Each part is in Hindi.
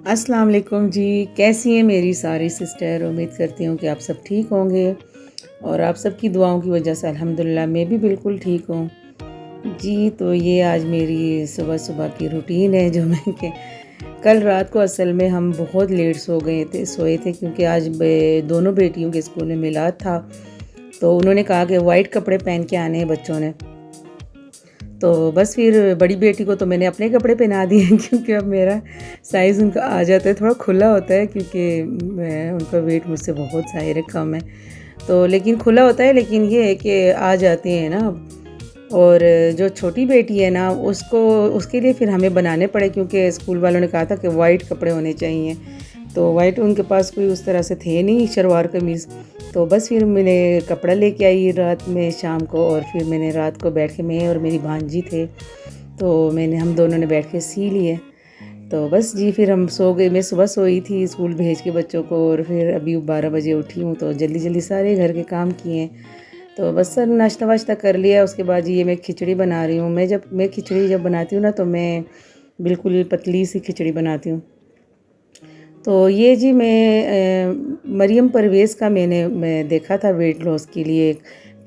अस्सलाम वालेकुम जी। कैसी हैं मेरी सारी सिस्टर। उम्मीद करती हूँ कि आप सब ठीक होंगे और आप सब की दुआओं की वजह से अल्हम्दुलिल्लाह मैं भी बिल्कुल ठीक हूँ जी। तो ये आज मेरी सुबह सुबह की रूटीन है जो मैं कि कल रात को असल में हम बहुत लेट सोए थे क्योंकि आज दोनों बेटियों के स्कूल में मिलाद था। तो उन्होंने कहा कि वाइट कपड़े पहन के आने हैं बच्चों ने। तो बस फिर बड़ी बेटी को तो मैंने अपने कपड़े पहना दिए क्योंकि अब मेरा साइज़ उनका आ जाता है, थोड़ा खुला होता है क्योंकि मैं उनका वेट मुझसे बहुत ज़ाहिर कम है। तो लेकिन खुला होता है, लेकिन ये है कि आ जाते हैं ना। और जो छोटी बेटी है ना उसको उसके लिए फिर हमें बनाने पड़े क्योंकि स्कूल वालों ने कहा था कि वाइट कपड़े होने चाहिए। तो वाइट उनके पास कोई उस तरह से थे नहीं शलवार कमीज़। तो बस फिर मैंने कपड़ा लेके आई रात में शाम को, और फिर मैंने रात को बैठ के, मैं और मेरी भांजी थे तो हम दोनों ने बैठ के सी लिए। तो बस जी फिर हम सो गए। मैं सुबह सोई थी स्कूल भेज के बच्चों को, और फिर अभी 12 बजे उठी हूँ तो जल्दी जल्दी सारे घर के काम किए। तो बस सर नाश्ता वाश्ता कर लिया। उसके बाद ये मैं खिचड़ी बना रही हूँ। मैं खिचड़ी जब बनाती हूँ ना तो मैं बिल्कुल पतली सी खिचड़ी बनाती हूँ। तो ये जी मरियम परवेज़ का मैं देखा था वेट लॉस के लिए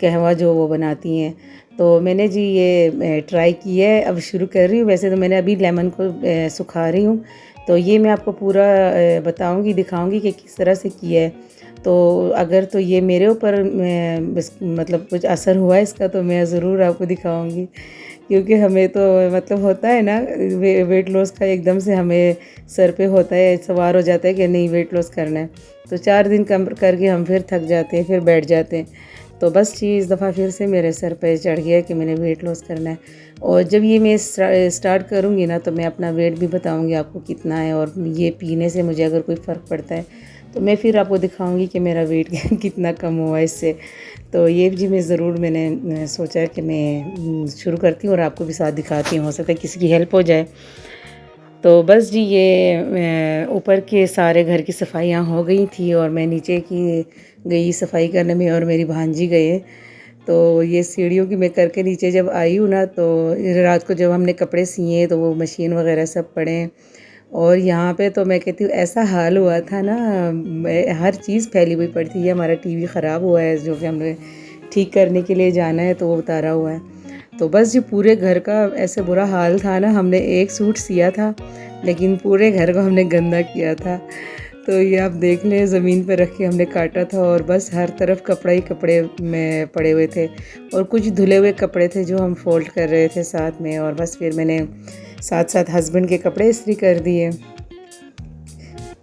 कहवा जो वो बनाती हैं। तो मैंने जी ये ट्राई किया है, अब शुरू कर रही हूँ। वैसे तो मैंने अभी लेमन को सुखा रही हूँ। तो ये मैं आपको पूरा बताऊँगी, दिखाऊँगी कि किस तरह से किया है। तो अगर तो ये मेरे ऊपर मतलब कुछ असर हुआ है इसका तो मैं ज़रूर आपको दिखाऊँगी, क्योंकि हमें तो मतलब होता है ना वेट लॉस का एकदम से हमें सर पे होता है, सवार हो जाता है कि नहीं वेट लॉस करना है। तो 4 दिन कम करके हम फिर थक जाते हैं, फिर बैठ जाते हैं। तो बस जी इस दफ़ा फिर से मेरे सर पे चढ़ गया कि मैंने वेट लॉस करना है। और जब ये मैं स्टार्ट करूँगी ना तो मैं अपना वेट भी बताऊँगी आपको कितना है, और ये पीने से मुझे अगर कोई फ़र्क पड़ता है तो मैं फिर आपको दिखाऊँगी कि मेरा वेट कितना कम हुआ इससे। तो ये जी मैंने सोचा कि मैं शुरू करती हूँ और आपको भी साथ दिखाती हूँ, हो सकता है किसी की हेल्प हो जाए। तो बस जी ये ऊपर के सारे घर की सफाइयाँ हो गई थी और मैं नीचे की गई सफाई करने में, और मेरी भांजी गए। तो ये सीढ़ियों की मैं करके नीचे जब आई हूँ ना तो रात को जब हमने कपड़े सिए तो वो मशीन वगैरह सब पड़े हैं। और यहाँ पे तो मैं कहती हूँ ऐसा हाल हुआ था ना, हर चीज़ फैली हुई पड़ी थी। ये हमारा टीवी ख़राब हुआ है जो कि हमने ठीक करने के लिए जाना है तो वो उतारा हुआ है। तो बस जी पूरे घर का ऐसे बुरा हाल था ना। हमने एक सूट सिया था लेकिन पूरे घर को हमने गंदा किया था। तो ये आप देख लें, ज़मीन पे रख के हमने काटा था और बस हर तरफ कपड़ा ही कपड़े में पड़े हुए थे, और कुछ धुले हुए कपड़े थे जो हम फोल्ड कर रहे थे साथ में। और बस फिर मैंने साथ साथ हस्बैंड के कपड़े इस्त्री कर दिए।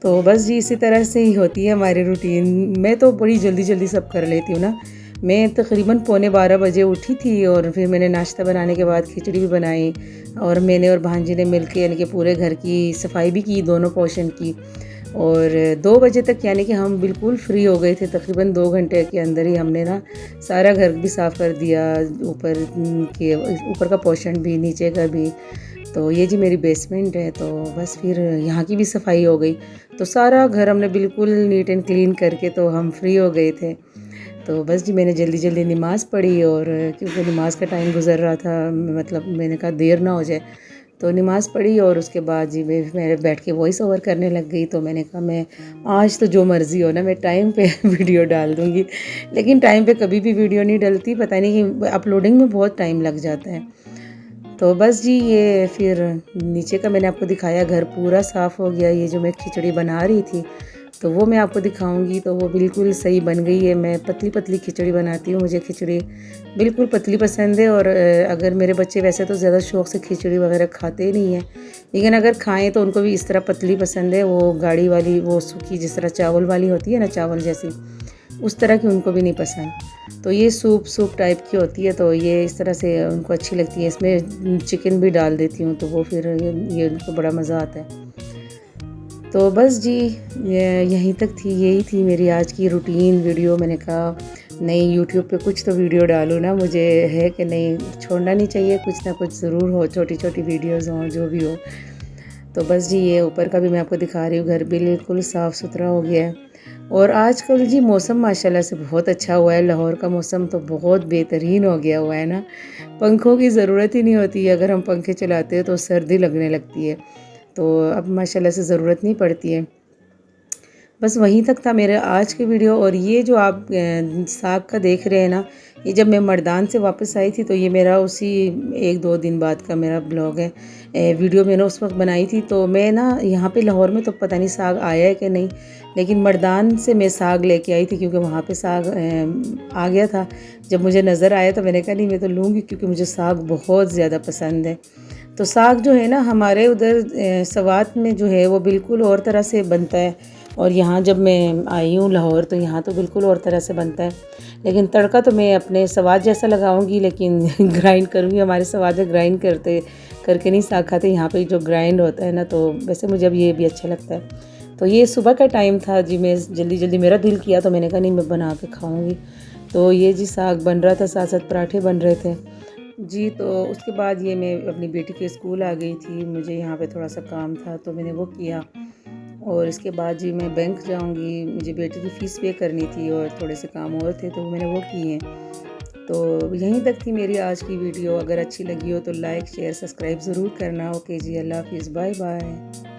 तो बस जी इसी तरह से ही होती है हमारी रूटीन। मैं तो बड़ी जल्दी जल्दी सब कर लेती हूँ ना। मैं तकरीबन पौने 12 बजे उठी थी और फिर मैंने नाश्ता बनाने के बाद खिचड़ी भी बनाई, और मैंने और भांजी ने मिलकर यानी कि पूरे घर की सफाई भी की, दोनों पोर्शन की। और 2 बजे तक यानी कि हम बिल्कुल फ्री हो गए थे। तकरीबन 2 घंटे के अंदर ही हमने ना सारा घर भी साफ़ कर दिया, ऊपर का पोर्शन भी, नीचे का भी। तो ये जी मेरी बेसमेंट है। तो बस फिर यहाँ की भी सफाई हो गई। तो सारा घर हमने बिल्कुल नीट एंड क्लीन करके तो हम फ्री हो गए थे। तो बस जी मैंने जल्दी जल्दी नमाज़ पढ़ी, और क्योंकि नमाज़ का टाइम गुज़र रहा था, मतलब मैंने कहा देर ना हो जाए, तो नमाज़ पढ़ी। और उसके बाद जी मैं बैठ के वॉइस ओवर करने लग गई। तो मैंने कहा मैं आज तो जो मर्ज़ी हो ना, मैं टाइम पे वीडियो डाल दूँगी। लेकिन टाइम पे कभी भी वीडियो नहीं डलती, पता नहीं कि अपलोडिंग में बहुत टाइम लग जाता है। तो बस जी ये फिर नीचे का मैंने आपको दिखाया, घर पूरा साफ़ हो गया। ये जो मैं खिचड़ी बना रही थी तो वो मैं आपको दिखाऊंगी। तो वो बिल्कुल सही बन गई है। मैं पतली पतली खिचड़ी बनाती हूँ, मुझे खिचड़ी बिल्कुल पतली पसंद है। और अगर मेरे बच्चे वैसे तो ज़्यादा शौक़ से खिचड़ी वगैरह खाते ही नहीं हैं, लेकिन अगर खाएं तो उनको भी इस तरह पतली पसंद है। वो गाढ़ी वाली, वो सूखी जिस तरह चावल वाली होती है ना, चावल जैसी, उस तरह की उनको भी नहीं पसंद। तो ये सूप टाइप की होती है, तो ये इस तरह से उनको अच्छी लगती है। इसमें चिकन भी डाल देती हूँ तो वो फिर ये उनको बड़ा मज़ा आता है। तो बस जी यहीं तक थी, यही थी मेरी आज की रूटीन वीडियो। मैंने कहा नहीं, यूट्यूब पे कुछ तो वीडियो डालूँ ना, मुझे है कि नहीं, छोड़ना नहीं चाहिए, कुछ ना कुछ ज़रूर हो, छोटी छोटी वीडियोज़ हों जो भी हो। तो बस जी ये ऊपर का भी मैं आपको दिखा रही हूँ, घर बिल्कुल साफ़ सुथरा हो गया है। और आजकल जी मौसम माशाल्लाह से बहुत अच्छा हुआ है। लाहौर का मौसम तो बहुत बेहतरीन हो गया हुआ है ना। पंखों की ज़रूरत ही नहीं होती है, अगर हम पंखे चलाते हैं तो सर्दी लगने लगती है। तो अब माशाल्लाह से ज़रूरत नहीं पड़ती है। बस वहीं तक था मेरा आज की वीडियो। और ये जो आप साग का देख रहे हैं ना, ये जब मैं मर्दान से वापस आई थी तो ये मेरा उसी 1-2 दिन बाद का मेरा ब्लॉग है। वीडियो मैंने उस वक्त बनाई थी। तो मैं ना यहाँ पे लाहौर में तो पता नहीं साग आया है कि नहीं, लेकिन मर्दान से मैं साग लेके आई थी क्योंकि वहाँ पे साग आ गया था। जब मुझे नज़र आया तो मैंने कहा नहीं मैं तो लूँगी, क्योंकि मुझे साग बहुत ज़्यादा पसंद है। तो साग जो है ना हमारे उधर सवात में जो है वो बिल्कुल और तरह से बनता है, और यहाँ जब मैं आई हूँ लाहौर तो यहाँ तो बिल्कुल और तरह से बनता है। लेकिन तड़का तो मैं अपने स्वाद जैसा लगाऊंगी, लेकिन ग्राइंड करूँगी। हमारे स्वाद में ग्राइंड करके नहीं साग खाते, यहाँ पे जो ग्राइंड होता है ना, तो वैसे मुझे अब ये भी अच्छा लगता है। तो ये सुबह का टाइम था जी, मैं जल्दी जल्दी मेरा दिल किया तो मैंने कहा नहीं मैं बना के खाऊँगी। तो ये जी साग बन रहा था, साथ साथ पराठे बन रहे थे जी। तो उसके बाद ये मैं अपनी बेटी के स्कूल आ गई थी, मुझे यहाँ पे थोड़ा सा काम था तो मैंने वो किया। और इसके बाद जी मैं बैंक जाऊंगी, मुझे बेटी की फ़ीस पे करनी थी और थोड़े से काम और थे तो मैंने वो किए। तो यहीं तक थी मेरी आज की वीडियो। अगर अच्छी लगी हो तो लाइक शेयर सब्सक्राइब ज़रूर करना। ओके जी, अल्लाह हाफिज़, बाय बाय।